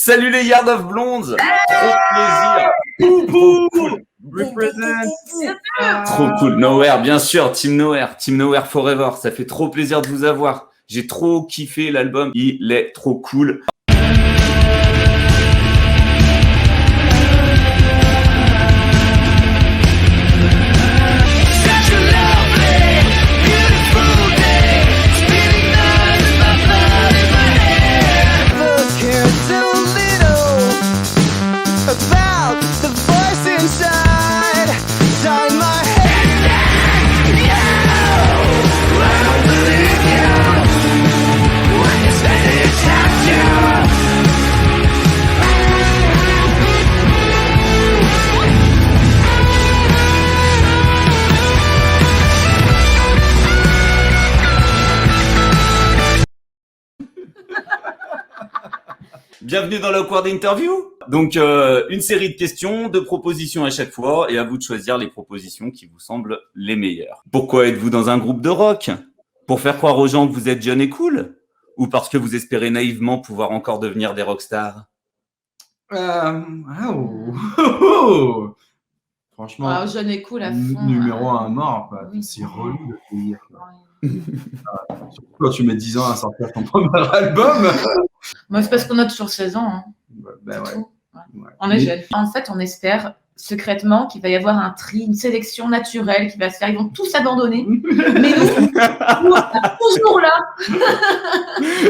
Salut les Yard of Blondes. Trop plaisir. Trop cool. Represent. Trop cool. Nowhere, bien sûr. Team Nowhere Forever. Ça fait trop plaisir de vous avoir. J'ai trop kiffé l'album. Il est trop cool. Bienvenue dans l'Awkward Interview. Donc, une série de questions, de propositions à chaque fois, et à vous de choisir les propositions qui vous semblent les meilleures. Pourquoi êtes-vous dans un groupe de rock? Pour faire croire aux gens que vous êtes jeune et cool? Ou parce que vous espérez naïvement pouvoir encore devenir des rockstars? Franchement, jeune et cool à fond. Numéro 1 mort, quoi. Oui. C'est relou de te dire. Surtout quand tu mets 10 ans à sortir ton premier album. Moi, c'est parce qu'on a toujours 16 ans. Hein. Ben ouais. Ouais. On est jeunes. En fait, on espère secrètement qu'il va y avoir un tri, une sélection naturelle qui va se faire. Ils vont tous abandonner. Mais nous, on est toujours là.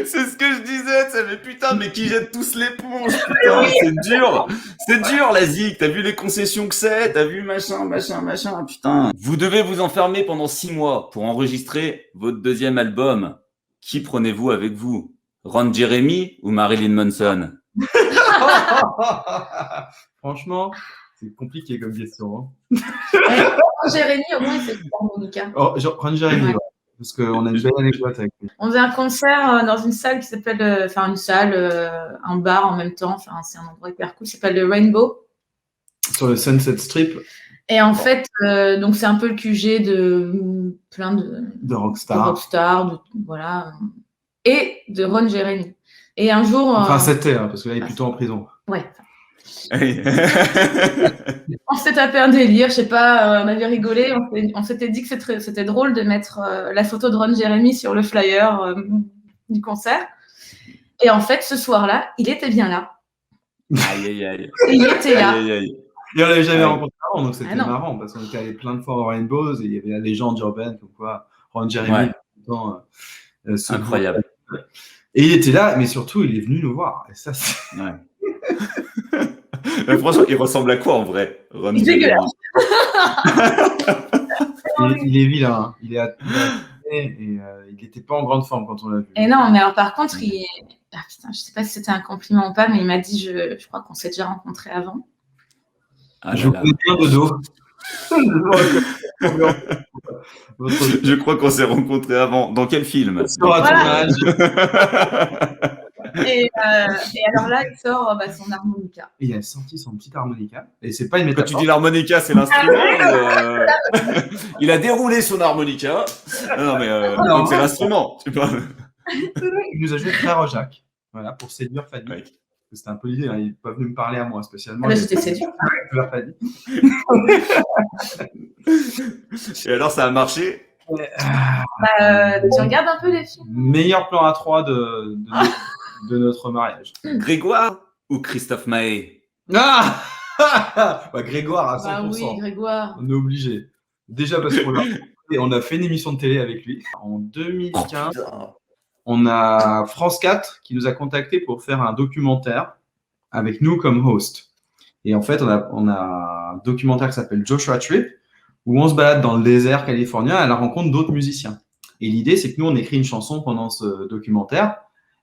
C'est ce que je disais, ça fait putain, mais qui jette tous l'éponge, putain, c'est dur la zik, t'as vu les concessions que c'est, t'as vu machin, putain. Vous devez vous enfermer pendant 6 mois pour enregistrer votre deuxième album. Qui prenez-vous avec vous? Ron Jeremy ou Marilyn Manson? Franchement, c'est compliqué comme question. Jérémy, au moins, il fait l'harmonica. Ron Jeremy, ouais. Parce qu'on a une belle anecdote avec lui. On faisait un concert dans une salle qui s'appelle, un bar en même temps. C'est un endroit hyper cool. Ça s'appelle le Rainbow. Sur le Sunset Strip. Et en fait, donc c'est un peu le QG de plein de rockstars. Voilà. Et de Ron Jeremy. Et un jour. Enfin, c'était, parce que là, il est plutôt en prison. Ouais. On s'est tapé un délire, je sais pas, on avait rigolé, on s'était dit que c'était drôle de mettre la photo de Ron Jeremy sur le flyer du concert. Et en fait, ce soir-là, il était bien là. Aïe. Il était là. Aïe. Et on l'avait jamais rencontré avant, donc c'était marrant, parce qu'on était allé plein de fois au Rainbows, et il y avait la légende urbaine, comme quoi Ron Jeremy incroyable. Et il était là, mais surtout, il est venu nous voir. Et ça, c'est... Ouais. Mais franchement, il ressemble à quoi en vrai, Ron Il est dégueulasse. Il est vilain. Hein. Il est et il n'était pas en grande forme quand on l'a vu. Et non, mais alors par contre, je sais pas si c'était un compliment ou pas, mais il m'a dit, je crois qu'on s'est déjà rencontrés avant. Je vous connais bien de dos. Je crois qu'on s'est rencontrés avant. Dans quel film? Et alors là, il sort son harmonica. Et il a sorti son petit harmonica. Et c'est pas une métaphore. Quand tu dis l'harmonica, c'est l'instrument. Il a déroulé son harmonica. Non, mais donc c'est l'instrument. Tu parles. Il nous a joué Frère Jacques. Voilà, pour séduire Fanny. Ouais. C'était un peu l'idée. Hein. Il n'est pas venu me parler à moi spécialement. Là, j'étais séduit. Fanny. Et alors, ça a marché? Tu regardes un peu les films? Meilleur plan A3 de notre mariage. Grégoire ou Christophe Maé? Grégoire à 100%. Oui, Grégoire. On est obligé. Déjà parce qu'on a fait une émission de télé avec lui. En 2015, on a France 4 qui nous a contactés pour faire un documentaire avec nous comme host. Et en fait, on a un documentaire qui s'appelle Joshua Trip, où on se balade dans le désert californien à la rencontre d'autres musiciens. Et l'idée, c'est que nous, on écrit une chanson pendant ce documentaire.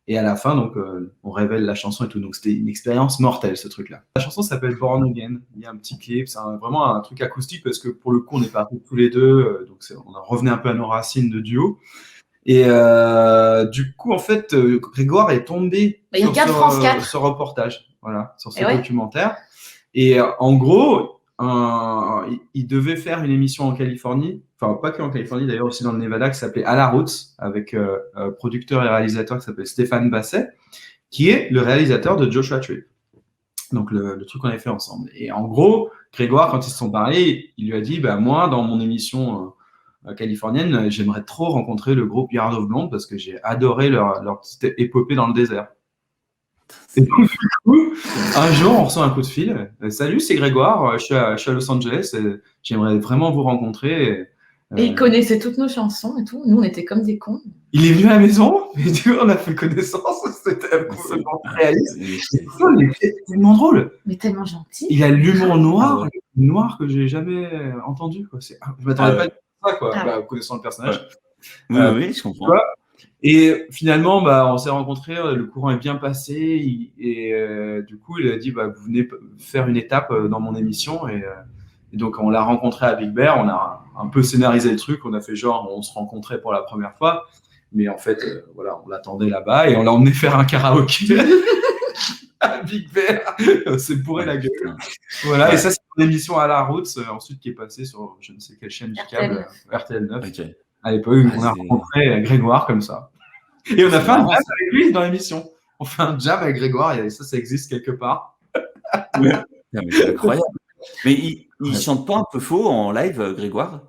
Et à la fin, donc, on révèle la chanson et tout. Donc, c'était une expérience mortelle, ce truc-là. La chanson s'appelle Born Again. Il y a un petit clip. C'est vraiment un truc acoustique parce que pour le coup, on est partis tous les deux. Donc, on a revenu un peu à nos racines de duo. Et du coup, en fait, Grégoire est tombé sur ce reportage, voilà, sur ce documentaire. Et en gros, il devait faire une émission en Californie, enfin pas que en Californie, d'ailleurs aussi dans le Nevada, qui s'appelait À la Roots, avec producteur et réalisateur qui s'appelle Stéphane Basset. qui est le réalisateur de Joshua Tree. Donc, le truc qu'on avait fait ensemble. Et en gros, Grégoire, quand ils se sont parlé, il lui a dit, moi, dans mon émission californienne, j'aimerais trop rencontrer le groupe Yard of Blonde parce que j'ai adoré leur petite épopée dans le désert. Et donc, du coup, un jour, on reçoit un coup de fil. Salut, c'est Grégoire, je suis à Los Angeles, et j'aimerais vraiment vous rencontrer. Et il connaissait toutes nos chansons et tout. Nous, on était comme des cons. Il est venu à la maison, et du coup, on a fait connaissance. C'était complètement réaliste. C'est tellement drôle. Mais tellement gentil. Il a l'humour noir que j'ai jamais entendu. Quoi. Je m'attendais pas à ça, quoi, connaissant le personnage. Oui, je comprends. Et finalement, on s'est rencontrés, le courant est bien passé, et du coup, il a dit, vous venez faire une étape dans mon émission, et donc on l'a rencontré à Big Bear, on a un peu scénarisé le truc, on a fait genre, on se rencontrait pour la première fois, mais en fait, on l'attendait là-bas, et on l'a emmené faire un karaoké à Big Bear, c'est bourré la gueule. Voilà, et ça, c'est une émission à la route, ensuite qui est passée sur je ne sais quelle chaîne du câble, RTL 9. Okay. À l'époque, on a rencontré Grégoire comme ça. Et on a fait un jam avec lui dans l'émission. On fait un jam avec Grégoire, et ça existe quelque part. C'est incroyable. Mais il chante pas un peu faux en live, Grégoire?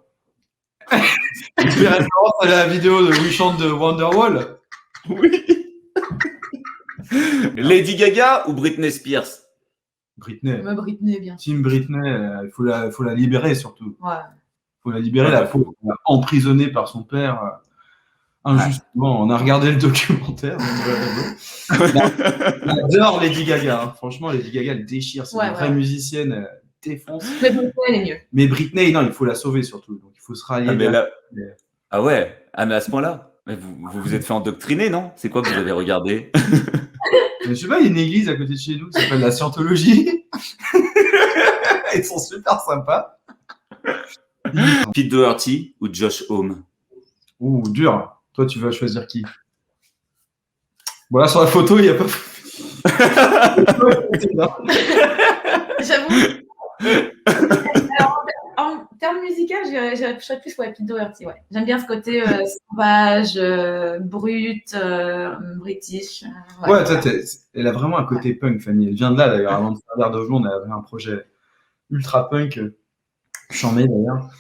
Il fait référence à la vidéo où il chante de Wonderwall. Oui. Lady Gaga ou Britney Spears? Britney. Britney, bien sûr. Team Britney, il faut la libérer surtout. Ouais. Il faut la libérer, la pauvre, emprisonnée par son père. Injustement, on a regardé le documentaire. J'adore Lady Gaga. Hein. Franchement, Lady Gaga, elle déchire. C'est une vraie musicienne, elle défonce. Mais Britney, elle est mieux. Mais Britney, non, il faut la sauver surtout. Donc, il faut se rallier. Ah ouais, mais à ce point-là, vous vous êtes fait endoctriner, non? C'est quoi que vous avez regardé? Je sais pas, il y a une église à côté de chez nous qui s'appelle la Scientologie. Ils sont super sympas. Pete Doherty ou Josh Homme? Ouh, dur. Toi, tu vas choisir qui? Voilà, sur la photo, il n'y a pas. J'avoue. Alors, en termes musicaux, je serais plus Pete Doherty. Ouais. J'aime bien ce côté sauvage, brut, british. Ouais, toi, elle a vraiment un côté punk, Fanny. Elle vient de là, d'ailleurs. Avant de faire Yard of Blonde, elle avait un projet ultra punk. Chambé, d'ailleurs.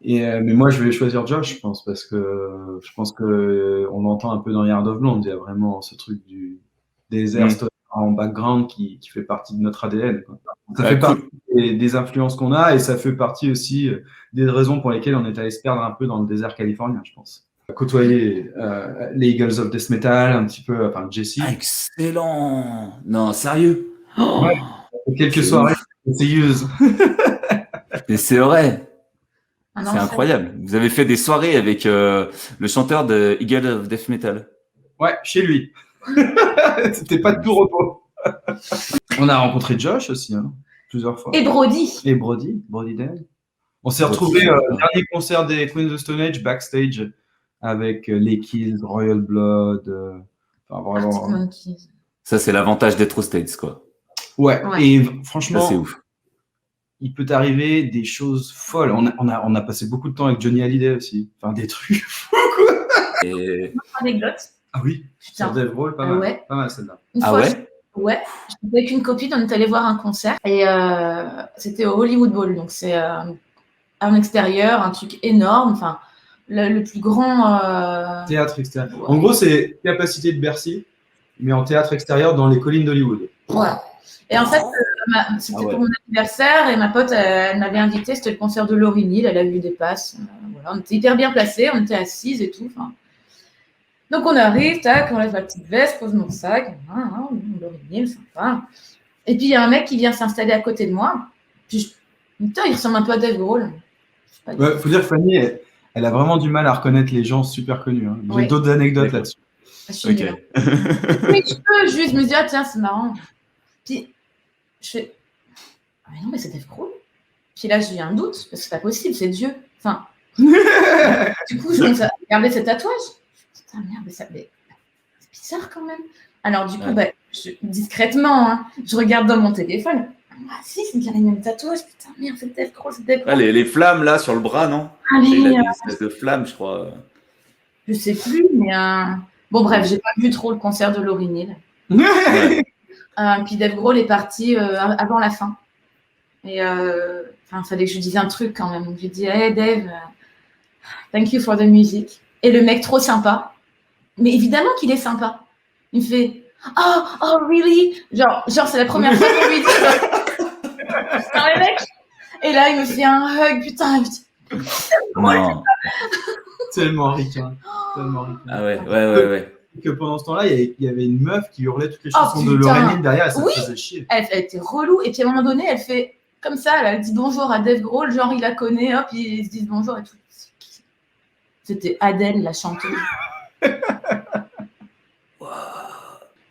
Mais moi, je vais choisir Josh, je pense, parce que je pense qu'on l'entend un peu dans Yard of Blonde. Il y a vraiment ce truc du désert en background qui fait partie de notre ADN. Quoi. Ça fait partie des influences qu'on a, et ça fait partie aussi des raisons pour lesquelles on est allé se perdre un peu dans le désert californien, je pense. Côtoyer les Eagles of Death Metal, un petit peu, enfin Jesse. Excellent! Non, sérieux? Ouais, quelques soirées, c'est use. Mais c'est vrai! Ah non, c'est incroyable. Vous avez fait des soirées avec le chanteur de Eagle of Death Metal. Ouais, chez lui. C'était pas de tout repos. On a rencontré Josh aussi, plusieurs fois. Et Brody. Et Brody Dan. On s'est retrouvés au dernier concert des Queens of Stone Age backstage avec les Kills, Royal Blood. Vraiment. Ça, c'est l'avantage d'être aux States, quoi. Ouais. Et franchement, ça, c'est ouf. Il peut arriver des choses folles. On a passé beaucoup de temps avec Johnny Hallyday aussi. Enfin, des trucs fous, quoi. Une anecdote. Ah oui, sur Dave Grohl, pas mal celle-là. Ouais, j'étais avec une copine, on est allé voir un concert et c'était au Hollywood Bowl, donc c'est un extérieur, un truc énorme, enfin le plus grand théâtre extérieur. Ouais. En gros, c'est capacité de Bercy, mais en théâtre extérieur dans les collines d'Hollywood. Voilà. Et en fait, c'était pour mon anniversaire et ma pote, elle m'avait invité, c'était le concert de Lauryn Hill, elle a vu des passes, voilà, on était hyper bien placés, on était assises et tout. Donc on arrive, tac, on lève la petite veste, pose mon sac, Lauryn Hill, sympa. Et puis il y a un mec qui vient s'installer à côté de moi, puis putain, il ressemble un peu à Dave Grohl. Ouais, faut dire que Fanny, elle a vraiment du mal à reconnaître les gens super connus. Hein. J'ai d'autres anecdotes là-dessus. Okay. Mais je peux juste me dire, tiens, c'est marrant. Puis je fais, ah mais non, mais c'est Dave Grohl. Puis là, j'ai eu un doute, parce que c'est pas possible, c'est Dieu. Enfin, du coup, je commence à regarder ses tatouages. Putain, merde, mais c'est bizarre quand même. Alors, du coup, discrètement, je regarde dans mon téléphone. Ah si, c'est bien les mêmes tatouages. Putain, merde, c'est Dave Grohl, c'est Dave Grohl. Ah, les flammes là sur le bras, non? Il a des espèces de flammes, je crois. Je sais plus, mais bon, bref, j'ai pas vu trop le concert de Lauryn Hill. Puis Dave Grohl est parti avant la fin. Et fallait que je dise un truc quand même. Donc, j'ai dit, hey Dave, thank you for the music. Et le mec trop sympa. Mais évidemment qu'il est sympa. Il me fait, oh really? Genre c'est la première fois qu'on lui dit ça. Putain, le mec. Et là, il me fait un hug, putain. Non. Tellement ricain. Tellement ricain. Ah ouais. Que pendant ce temps-là, il y avait une meuf qui hurlait toutes les chansons de putain. Lorraine derrière, et ça Oui. faisait chier. Elle était relou. Et puis à un moment donné, elle fait comme ça, elle dit bonjour à Dave Grohl, genre il la connaît, hop, ils se disent bonjour et tout. C'était Adèle, la chanteuse.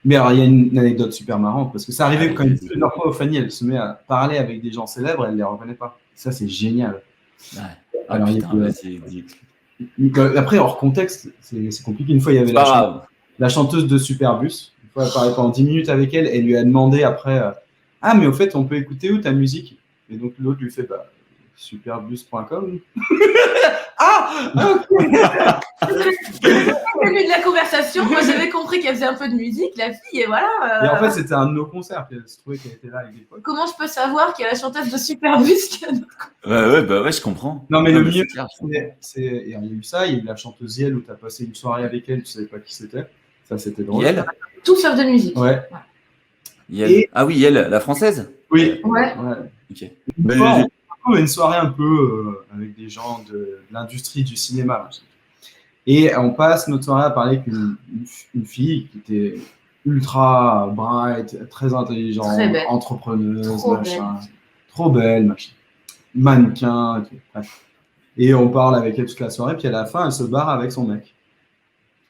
Mais alors, il y a une anecdote super marrante, parce que ça arrivait quand même plusieurs fois au Fanny, elle se met à parler avec des gens célèbres, elle ne les reconnaît pas. Ça, c'est génial. Ouais. Alors, putain, il y a- vas-y, dis. Après, hors contexte, c'est compliqué. Une fois, il y avait C'est pas grave. la chanteuse de Superbus. Une fois, elle parlait pendant 10 minutes avec elle, et elle lui a demandé après ah, mais au fait, on peut écouter où ta musique? Et donc, l'autre lui fait superbus.com. Ah, ok. Au début de la conversation, moi j'avais compris qu'elle faisait un peu de musique, la fille, et voilà. Et en fait, c'était un de nos concerts. Elle se trouvait qu'elle était là avec des potes. Comment je peux savoir qu'il y a la chanteuse de Superbus qui a Ouais, je comprends. Non, mais le mais mieux, c'est clair. il y a eu ça, il y a eu la chanteuse Yel où tu as passé une soirée avec elle, tu savais pas qui c'était. Ça, c'était drôle. Yel tout sauf de musique. Ouais. Yel. Ah oui, Yel, la française? Oui. Ouais. Ok. Une fois, on a une soirée un peu avec des gens de l'industrie du cinéma. Machin. Et on passe notre soirée à parler avec une fille qui était ultra bright, très intelligente, Très belle. entrepreneuse, Trop machin. Trop belle, machin. Mannequin, et tout. Bref. Et on parle avec elle toute la soirée, puis à la fin, elle se barre avec son mec.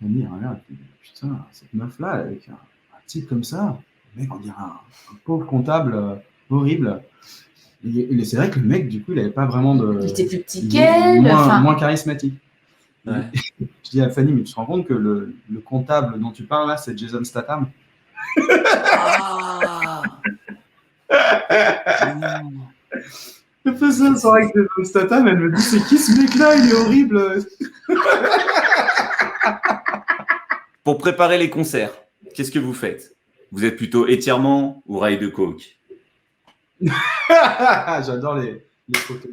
Je me dis, regarde, putain, cette meuf-là, avec un type comme ça, le mec, on dirait un pauvre comptable horrible. Et c'est vrai que le mec, du coup, il n'avait pas vraiment de. Il était plus petit qu'elle. Moins charismatique. Ouais. Je dis à Fanny, mais tu te rends compte que le comptable dont tu parles là, c'est Jason Statham? Elle fait ça une soirée avec Jason Statham, elle me dit, c'est qui ce mec-là? Il est horrible. Pour préparer les concerts, qu'est-ce que vous faites? Vous êtes plutôt étirement ou rail de coke? J'adore les photos.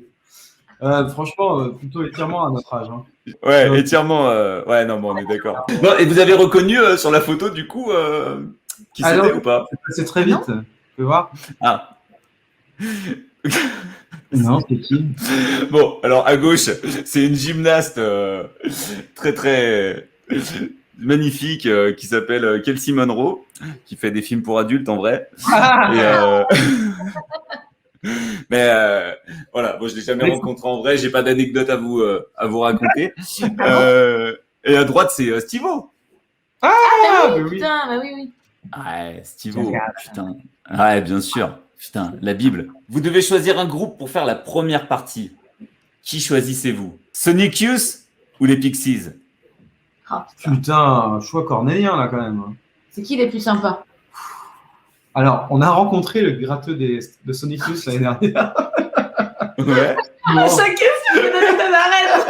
Franchement, plutôt étirement à notre âge. Hein. Ouais, étirement. Ouais, non, bon, on est d'accord. Non, et vous avez reconnu sur la photo, du coup, qui c'était Alors, ou pas? C'est très vite. Tu peux voir? Ah. Non, c'est qui? Bon, alors à gauche, c'est une gymnaste très très magnifique qui s'appelle Kelsey Monroe, qui fait des films pour adultes en vrai. Mais voilà, bon, je l'ai jamais rencontré en vrai, j'ai pas d'anecdote à vous raconter. Et à droite, c'est Steve-O. Ah oui, bah oui. putain, bah oui. Ouais, Steve-O, putain. Ouais, bien sûr. Putain, la Bible. Vous devez choisir un groupe pour faire la première partie. Qui choisissez-vous? Sonic Youth ou les Pixies? Oh, putain. Putain, choix cornélien là quand même. C'est qui les plus sympas? Alors, on a rencontré le gratteux de Sonic Youth l'année dernière. Ouais. À chaque question, je donne ta marraine.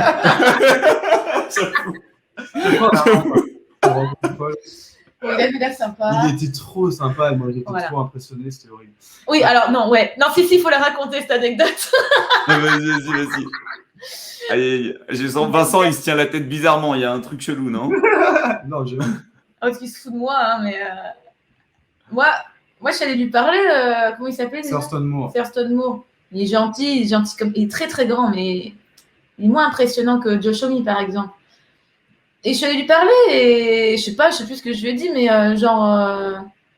Il avait l'air sympa. Il était trop sympa et moi j'étais Voilà. trop impressionné, c'était horrible. Oui, alors non, ouais. Non, si, il faut la raconter cette anecdote. Vas-y. Allez, je sens Vincent, il se tient la tête bizarrement. Il y a un truc chelou, non? Non, je... Parce qu'il se fout de moi, hein, mais moi, je suis allée lui parler. Comment il s'appelait déjà? Thurston Moore. Thurston Moore. Il est gentil comme. Il est très très grand, mais il est moins impressionnant que Josh Homme, par exemple. Et je suis allée lui parler et je sais plus ce que je lui ai dit, mais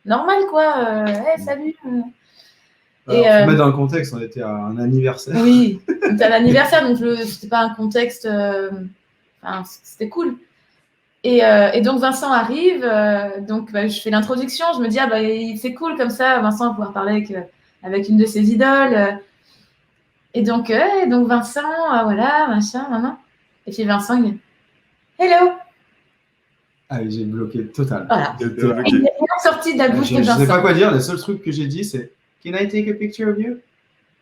normal quoi. Hey, salut. Alors, faut mettre dans le contexte, on était à un anniversaire. Oui, c'était à l'anniversaire, donc c'était pas un contexte. C'était cool. Et donc Vincent arrive, donc je fais l'introduction, je me dis c'est cool comme ça, Vincent va pouvoir parler avec une de ses idoles. Et donc Vincent, voilà, machin, maman. Et puis Vincent, il dit hello. Ah, j'ai bloqué total. Voilà. Ok. Il est bien sorti de la bouche Je de ne sais Vincent. pas quoi dire, le seul truc que j'ai dit c'est Can I take a picture of you?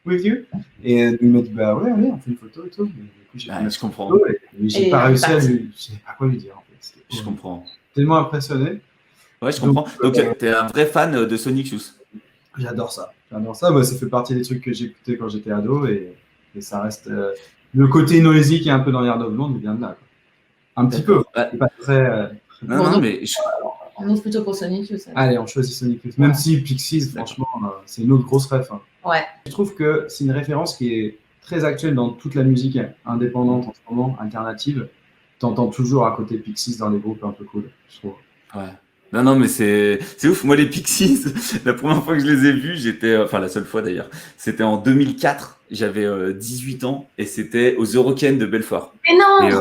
With you? Et il m'a dit bah ouais, allez, on fait une photo et tout. Et du coup, j'ai fait une Je comprends. photo et j'ai Et pas réussi à parti. lui. Je sais pas quoi lui dire en fait. C'était Je comprends. tellement impressionné. Ouais, je comprends. Donc, t'es un vrai fan de Sonic Youth. J'adore ça. Bah, ça fait partie des trucs que j'écoutais quand j'étais ado et ça reste. Le côté noisy qui est un peu dans Yard of Blonde, il vient de là, quoi. Un petit peu. Ouais. C'est pas très. Non, Bon, non, donc- mais On ouvre plutôt pour Sonic, ça. Allez, on choisit Sonic Youth. Même si Pixies, franchement, c'est une autre grosse ref. Hein. Ouais. Je trouve que c'est une référence qui est très actuelle dans toute la musique indépendante en ce moment, alternative. T'entends toujours à côté Pixies dans les groupes un peu cool, je trouve. ouais. Non, non, mais c'est ouf. Moi, les Pixies, la première fois que je les ai vus, enfin, la seule fois d'ailleurs, c'était en 2004. J'avais 18 ans et c'était aux Eurocaines de Belfort. Mais non! Et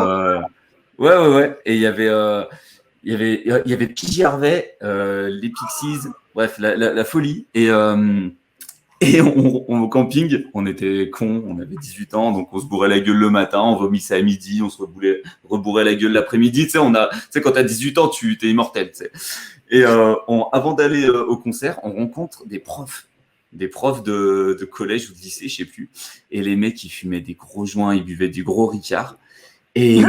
ouais. Et il y avait PJ Harvey, les Pixies, bref, la folie. Et au camping, on était cons, on avait 18 ans, donc on se bourrait la gueule le matin, on vomissait à midi, on se rebourrait la gueule l'après-midi. Tu sais, quand t'as 18 ans, t'es immortel, tu sais. Et avant d'aller au concert, on rencontre des profs de collège ou de lycée, je sais plus. Et les mecs, ils fumaient des gros joints, ils buvaient du gros Ricard. Et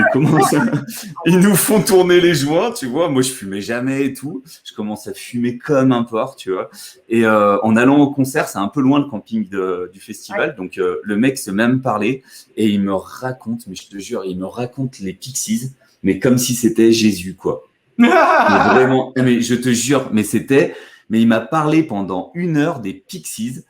ils nous font tourner les joints, tu vois. Moi, je fumais jamais et tout. Je commence à fumer comme un porc, tu vois. Et en allant au concert, c'est un peu loin le camping du festival. Donc, le mec se met à me parler et il me raconte, mais je te jure, il me raconte les Pixies, mais comme si c'était Jésus, quoi. Mais vraiment, mais je te jure, mais il m'a parlé pendant 1 heure des Pixies.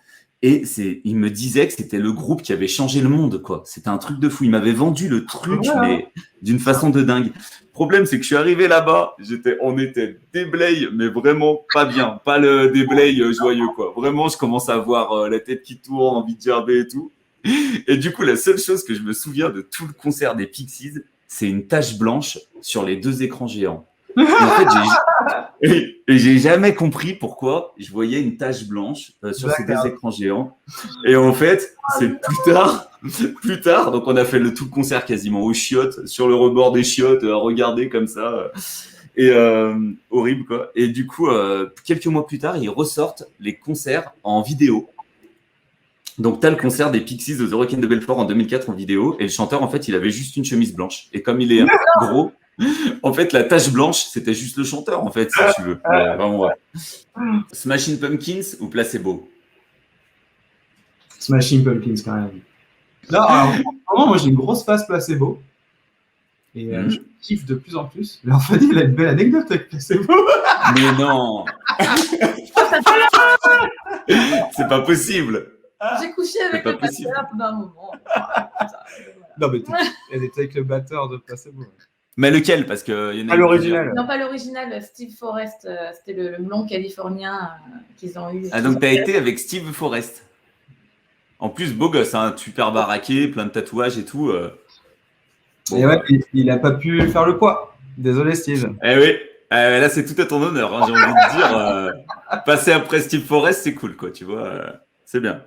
Et il me disait que c'était le groupe qui avait changé le monde, quoi. C'était un truc de fou. Il m'avait vendu le truc, mais d'une façon de dingue. Le problème, c'est que je suis arrivé là-bas, on était déblaye, mais vraiment pas bien. Pas le déblaye joyeux, quoi. Vraiment, je commence à avoir la tête qui tourne, envie de gerber et tout. Et du coup, la seule chose que je me souviens de tout le concert des Pixies, c'est une tache blanche sur les 2 écrans géants. Et en fait, j'ai jamais compris pourquoi je voyais une tache blanche sur ces 2 écrans géants. Et en fait, c'est plus tard, donc on a fait tout le concert quasiment aux chiottes, sur le rebord des chiottes, à regarder comme ça. Et horrible, quoi. Et du coup, quelques mois plus tard, ils ressortent les concerts en vidéo. Donc, tu as le concert des Pixies aux Eurocaines de Belfort en 2004 en vidéo. Et le chanteur, en fait, il avait juste une chemise blanche. Et comme il est gros, en fait, la tache blanche, c'était juste le chanteur, en fait, si tu veux. Vraiment, ouais. Smashing Pumpkins ou Placebo? Smashing Pumpkins, quand même. Non, alors, vraiment, moi, j'ai une grosse phase placebo. Et je kiffe de plus en plus. Mais en fait, il a une belle anecdote avec placebo. Mais non! C'est pas possible! J'ai couché avec le batteur pendant un moment. Non, mais elle était avec le batteur de placebo. Mais lequel? Parce qu'il y en a. Pas l'original. Non, pas l'original. Steve Forrest, c'était le blond californien qu'ils ont eu. Ah, donc t'as été avec Steve Forrest. En plus, beau gosse, hein, super baraqué, plein de tatouages et tout. Et ouais, il a pas pu faire le poids. Désolé, Steve. Eh oui, là c'est tout à ton honneur, hein, j'ai envie de dire. Passer après Steve Forrest, c'est cool, quoi, tu vois. C'est bien.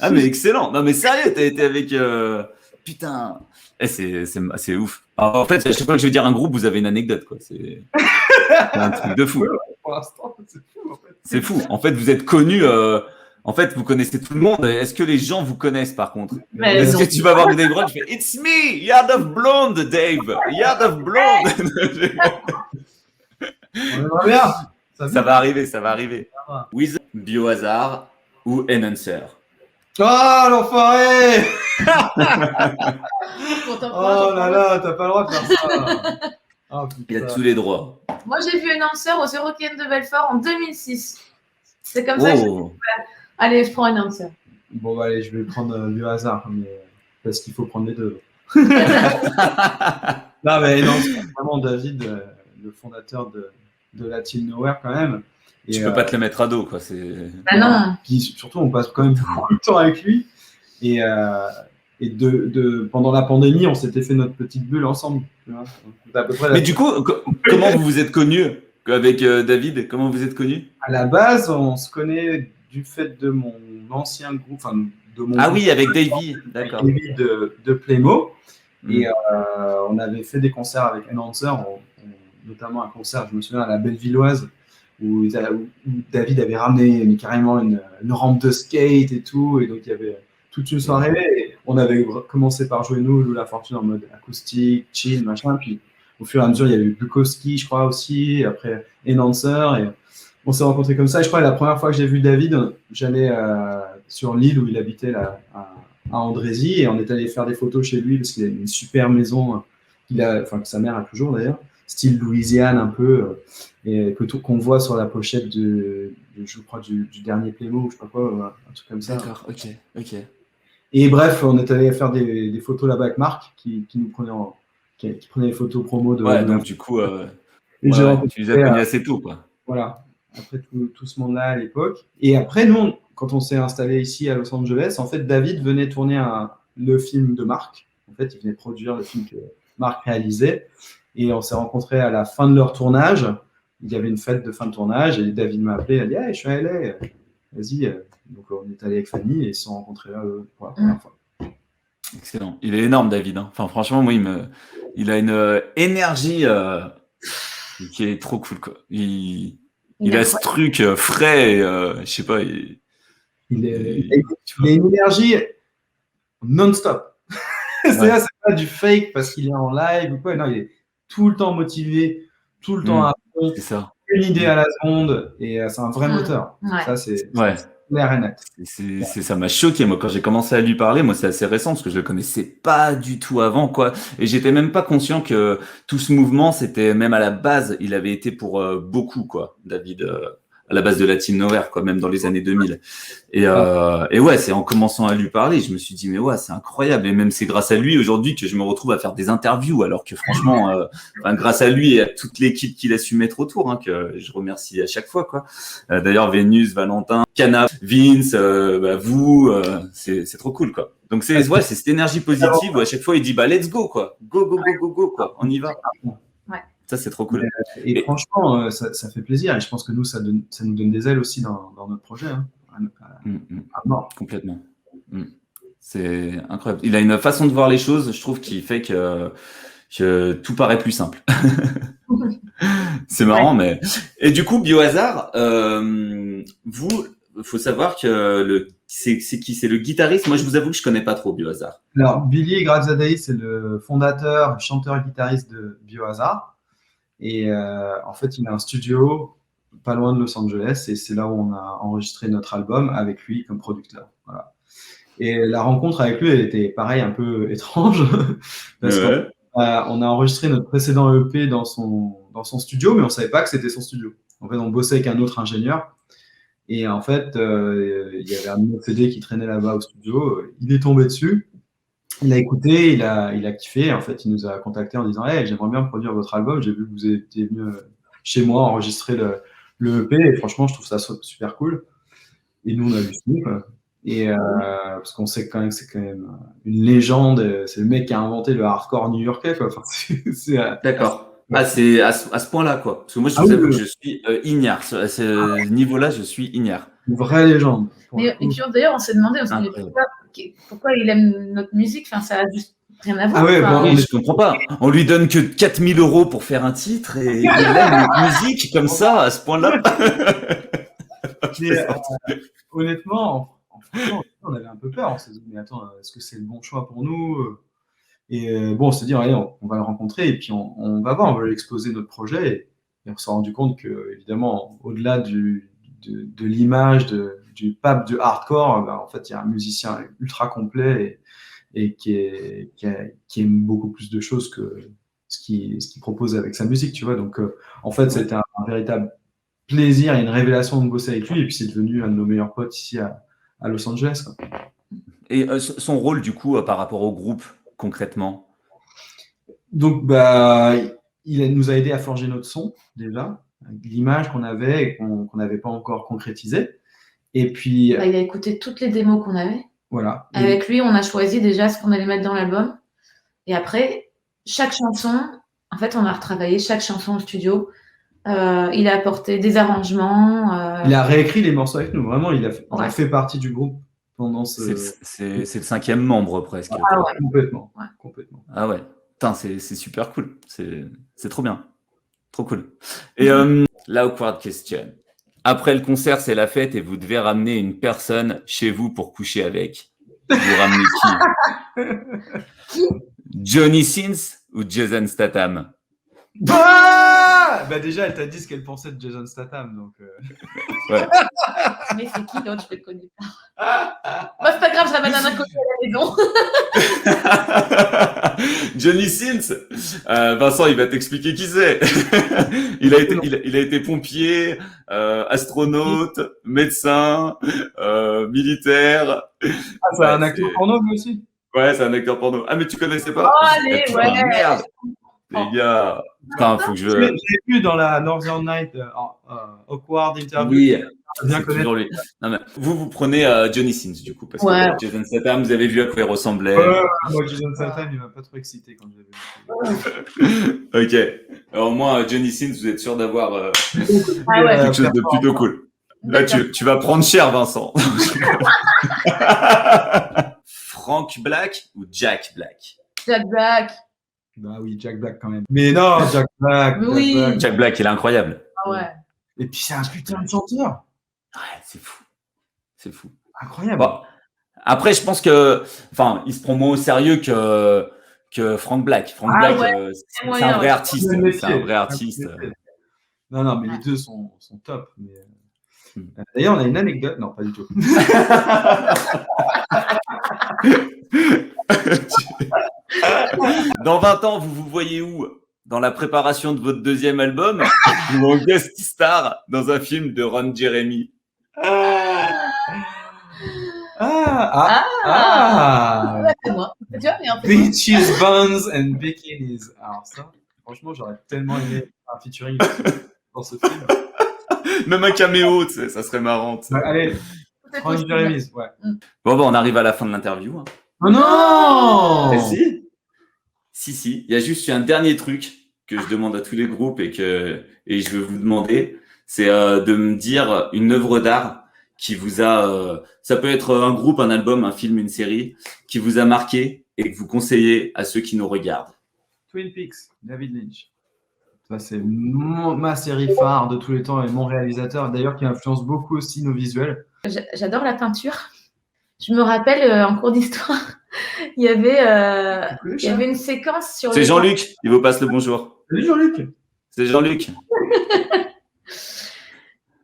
Ah, mais excellent. Non, mais sérieux, t'as été avec. Putain. C'est ouf. Alors, en fait, à chaque fois que je veux dire un groupe, vous avez une anecdote, quoi. C'est un truc de fou. Pour l'instant, c'est fou, en fait. C'est fou. En fait, vous êtes connus. En fait, vous connaissez tout le monde. Est-ce que les gens vous connaissent, par contre? Est-ce que tu vas voir des grottes? Tu fais It's me, Yard of Blonde, Dave. Yard of Blonde. On aimerait bien. Ça va arriver. With Biohazard ou Enhancer? Oh, l'enfoiré! Oh là là, t'as pas le droit de faire ça. Oh, Il a tous les droits. Moi, j'ai vu Enhancer aux Eurocaines de Belfort en 2006. C'est comme ça que j'ai fait. Allez, je prends Enhancer. Bon, bah, allez, je vais prendre du hasard, parce qu'il faut prendre les deux. Non, mais non, c'est vraiment David, le fondateur de Latin Nowhere, quand même. Et tu peux pas te le mettre à dos, quoi. Ah non. Puis surtout, on passe quand même beaucoup de temps avec lui. Et pendant la pandémie, on s'était fait notre petite bulle ensemble. Tu vois. À peu près mais du coup, comment vous vous êtes connus avec David? Comment vous êtes connus? À la base, on se connaît du fait de mon ancien groupe, enfin de mon groupe, oui, avec Davy, d'accord. Davy de Playmo. Et on avait fait des concerts avec Enhancer, notamment un concert, je me souviens, à la Bellevilloise, où David avait ramené carrément une rampe de skate et tout, et donc il y avait toute une soirée. Et on avait commencé par jouer nous, Lou La Fortune, en mode acoustique, chill, machin, puis au fur et à mesure, il y a eu Bukowski, je crois aussi, et après Enhancer, et On s'est rencontrés comme ça. Et je crois que la première fois que j'ai vu David, j'allais sur l'île où il habitait là, à Andrézy, et on est allé faire des photos chez lui parce qu'il a une super maison que sa mère a toujours d'ailleurs, style Louisiane un peu, et qu'on voit sur la pochette je crois du dernier Playmo, ou je sais pas quoi, un truc comme ça. D'accord, ok. Et bref, on est allé faire des photos là-bas avec Marc qui nous prenait qui prenait les photos promo de. Ouais, de donc du coup, et j'ai rencontré, tu les as connus assez tôt, quoi. voilà, après tout ce monde-là à l'époque. Et après, nous, quand on s'est installé ici à Los Angeles, en fait, David venait tourner le film de Marc. En fait, il venait produire le film que Marc réalisait. Et on s'est rencontrés à la fin de leur tournage. Il y avait une fête de fin de tournage et David m'a appelé. Il a dit hey, je suis à LA, vas-y. Donc on est allé avec Fanny et ils se sont rencontrés là pour la première fois. Excellent. Il est énorme, David. Hein. Enfin, franchement, moi, il a une énergie qui est trop cool, quoi. Il a ce truc frais, je sais pas. Il a une énergie non-stop. C'est-à-dire, c'est pas du fake parce qu'il est en live ou quoi. Non, il est tout le temps motivé, tout le temps à fond. C'est ça. Une idée à la seconde et c'est un vrai moteur. Ouais. Ça, c'est clair et net. Ça m'a choqué, moi, quand j'ai commencé à lui parler. Moi, c'est assez récent parce que je le connaissais pas du tout avant, quoi. Et j'étais même pas conscient que tout ce mouvement, c'était même à la base, il avait été pour beaucoup, quoi, David, à la base de Latin Nowhere, quoi, même dans les années 2000. Et ouais, c'est en commençant à lui parler, je me suis dit, mais ouais, c'est incroyable. Et même c'est grâce à lui aujourd'hui que je me retrouve à faire des interviews, alors que franchement, grâce à lui et à toute l'équipe qu'il a su mettre autour, hein, que je remercie à chaque fois, quoi. D'ailleurs, Vénus, Valentin, Cana, Vince, vous, c'est trop cool, quoi. Donc c'est cette énergie positive où à chaque fois il dit, let's go, quoi. Go, quoi. On y va. Ça, c'est trop cool. Et franchement, ça fait plaisir. Et je pense que nous, ça nous donne des ailes aussi dans notre projet. Hein, à mort. Complètement. C'est incroyable. Il a une façon de voir les choses, je trouve, qui fait que tout paraît plus simple. C'est marrant, mais... Et du coup, Biohazard, vous, faut savoir que c'est qui? C'est le guitariste. Moi, je vous avoue que je connais pas trop Biohazard. Alors, Billy Graziadei, c'est le fondateur, chanteur-guitariste de Biohazard. Et en fait, il a un studio pas loin de Los Angeles et c'est là où on a enregistré notre album avec lui comme producteur. Voilà. Et la rencontre avec lui, elle était pareil, un peu étrange parce qu'on a enregistré notre précédent EP dans son studio, mais on savait pas que c'était son studio. En fait, on bossait avec un autre ingénieur et en fait, il y avait un autre CD qui traînait là-bas au studio. Il est tombé dessus. Il a écouté, il a kiffé. En fait, il nous a contacté en disant hey, j'aimerais bien produire votre album. J'ai vu que vous étiez venu chez moi enregistrer le EP. Et franchement, je trouve ça super cool. Et nous, on a vu ça. Et parce qu'on sait quand même que c'est quand même une légende. C'est le mec qui a inventé le hardcore new-yorkais. Enfin, d'accord. C'est à ce point-là, quoi. Parce que moi, je vous avoue que je suis ignare. À ce niveau-là, je suis ignare. Une vraie légende. Et puis d'ailleurs, on s'est demandé pourquoi il aime notre musique. Enfin, ça a juste rien à voir. Je comprends pas. On lui donne que 4 000 € pour faire un titre et il aime notre musique comme ça, à ce point-là. Honnêtement, on avait un peu peur. On s'est dit, mais attends, est-ce que c'est le bon choix pour nous? Et on s'est dit, allez, on va le rencontrer et puis on va voir, on va lui exposer notre projet. Et on s'est rendu compte que, évidemment, au-delà de l'image du pape du hardcore, en fait, il y a un musicien ultra complet et qui aime beaucoup plus de choses que ce qu'il propose avec sa musique, tu vois. Donc, en fait, c'était un véritable plaisir et une révélation de bosser avec lui. Et puis, c'est devenu un de nos meilleurs potes ici à Los Angeles, quoi. Et son rôle, du coup, par rapport au groupe, concrètement? Donc, il nous a aidé à forger notre son, déjà, l'image qu'on avait et qu'on n'avait pas encore concrétisée. Et puis... il a écouté toutes les démos qu'on avait. Voilà. Avec lui, on a choisi déjà ce qu'on allait mettre dans l'album. Et après, chaque chanson, en fait, on a retravaillé chaque chanson au studio. Il a apporté des arrangements. Il a réécrit les morceaux avec nous. Vraiment, il a fait partie du groupe pendant ce... C'est le 5e membre, presque. Ah ouais, complètement. Ouais. Complètement. Ah ouais. Putain, c'est super cool. C'est trop bien. Trop cool. Et l'awkward question. Après le concert, c'est la fête et vous devez ramener une personne chez vous pour coucher avec. Vous ramenez qui? Johnny Sins ou Jason Statham? Bah déjà, elle t'a dit ce qu'elle pensait de Jason Statham, donc. Mais c'est qui l'autre? Je le connais pas. Bah, c'est pas grave, je ramène un inconnu à la maison. Johnny Sins. Vincent, il va t'expliquer qui c'est. Il a été pompier, astronaute, médecin, militaire. Ah, c'est un acteur porno, lui aussi? Ouais, c'est un acteur porno. Ah, mais tu connaissais pas? Oh, allez, Putain, ouais. merde. Les gars, putain, faut que je. J'ai vu dans la Northern Night Awkward Interview. Oui, Bien c'est connaître. toujours lui. Non, mais vous prenez Johnny Sins du coup, parce Ouais. que Jason Statham, vous avez vu à quoi il ressemblait. Moi, Jason Statham, il m'a pas trop excité quand je l'ai vu. Ok. Alors moi, Johnny Sins, vous êtes sûr d'avoir Ah ouais. quelque chose de plutôt cool. Là, tu vas prendre cher, Vincent. Frank Black ou Jack Black? Jack Black. Bah oui, Jack Black quand même. Mais non, Jack Black. Mais oui. Jack Black, il est incroyable. Ah ouais. Et puis c'est un putain de chanteur. Ouais, c'est fou. C'est fou. Incroyable. Bon. Après, je pense que, enfin, il se prend moins au sérieux que Frank Black. Frank Ah Black, ouais, c'est moyen, un vrai ouais. artiste. C'est un vrai artiste. Non, mais les deux sont top. Mais... D'ailleurs, on a une anecdote. Non, pas du tout. Dans 20 ans, vous voyez où? Dans la préparation de votre deuxième album ou en guest star dans un film de Ron Jeremy? C'est moi. Tu vois, mais en fait, Beaches, Buns and Bikinis. Alors ça, franchement, j'aurais tellement aimé un featuring dans ce film. Même un caméo, tu sais, ça serait marrant. Tu sais. Ouais, allez, c'est Ron possible. Jeremy, ouais. Bon, on arrive à la fin de l'interview. Hein. Oh non! Et si. Il y a juste un dernier truc que je demande à tous les groupes et je veux vous demander, c'est de me dire une œuvre d'art qui vous a, ça peut être un groupe, un album, un film, une série, qui vous a marqué et que vous conseillez à ceux qui nous regardent. Twin Peaks, David Lynch. Ça, c'est ma série phare de tous les temps et mon réalisateur, d'ailleurs, qui influence beaucoup aussi nos visuels. J'adore la peinture. Je me rappelle en cours d'histoire, il y avait une séquence sur. C'est Jean-Luc, il vous passe le bonjour. Salut Jean-Luc. C'est Jean-Luc.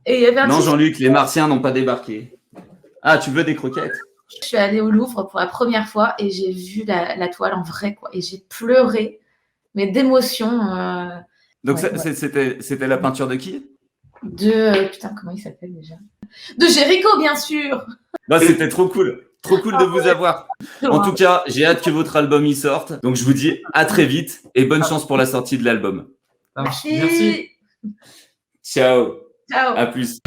Et il y avait un Non, petit- Jean-Luc, les Martiens n'ont pas débarqué. Ah, tu veux des croquettes? Je suis allée au Louvre pour la première fois et j'ai vu la toile en vrai, quoi. Et j'ai pleuré, mais d'émotion. Donc, Ouais, c'était la peinture de qui? Putain, comment il s'appelle déjà? De Géricault, bien sûr. Bah, c'était trop cool. Trop cool de vous avoir. En tout cas, j'ai hâte que votre album y sorte. Donc, je vous dis à très vite et bonne chance pour la sortie de l'album. Merci. Ciao. Ciao. À plus.